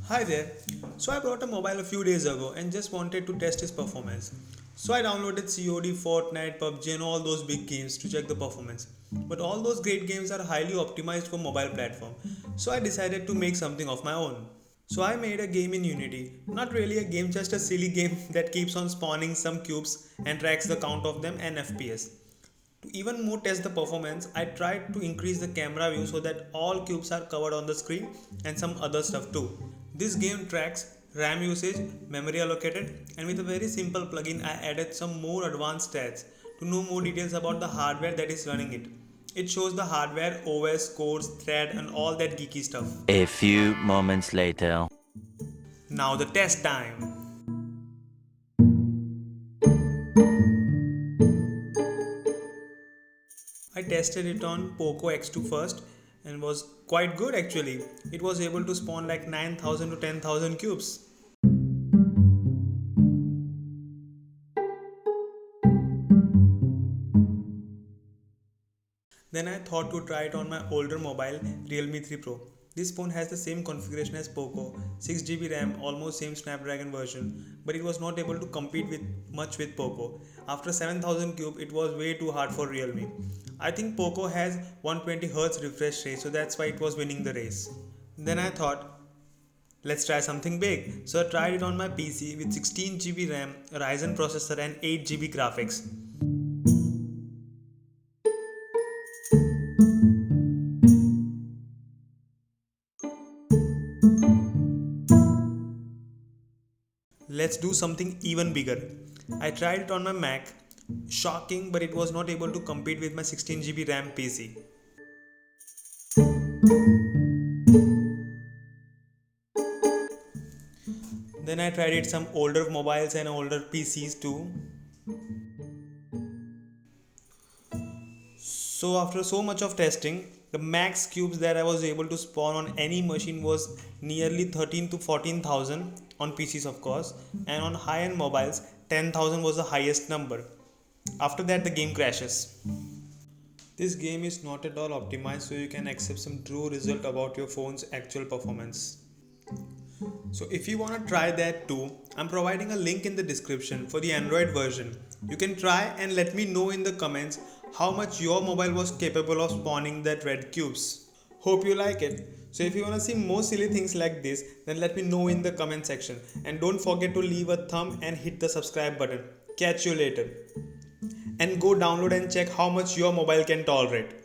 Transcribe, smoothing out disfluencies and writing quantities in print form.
Hi there. So I bought a mobile a few days ago and just wanted to test its performance. So I downloaded COD, Fortnite, PUBG and all those big games to check the performance. But all those great games are highly optimized for mobile platform. So I decided to make something of my own. So I made a game in Unity. Not really a game, just a silly game that keeps on spawning some cubes and tracks the count of them and FPS. To even more test the performance, I tried to increase the camera view so that all cubes are covered on the screen and some other stuff too. This game tracks RAM usage, memory allocated, and with a very simple plugin I added some more advanced stats to know more details about the hardware that is running it. It shows the hardware, OS, cores, thread and all that geeky stuff. A few moments later. Now the test time. I tested it on Poco X2 first and was quite good actually. It was able to spawn like 9,000 to 10,000 cubes. Then I thought to try it on my older mobile Realme 3 Pro. This phone has the same configuration as Poco, 6GB RAM, almost same Snapdragon version, but it was not able to compete with much with Poco. After 7000 cube, it was way too hard for Realme. I think Poco has 120Hz refresh rate, so that's why it was winning the race. Then I thought, let's try something big. So I tried it on my PC with 16GB RAM, Ryzen processor and 8GB graphics. Let's do something even bigger. I tried it on my Mac. Shocking, but it was not able to compete with my 16GB RAM PC. Then I tried it some older mobiles and older PCs too. So after so much of testing, the max cubes that I was able to spawn on any machine was nearly 13 to 14,000 on PCs of course, and on high-end mobiles 10,000 was the highest number. After that the game crashes. This game is not at all optimized so you can accept some true result about your phone's actual performance. So if you want to try that too, I'm providing a link in the description for the Android version. You can try and let me know in the comments how much your mobile was capable of spawning that red cubes. Hope you like it. So if you want to see more silly things like this, then let me know in the comment section. And don't forget to leave a thumb and hit the subscribe button. Catch you later. And go download and check how much your mobile can tolerate.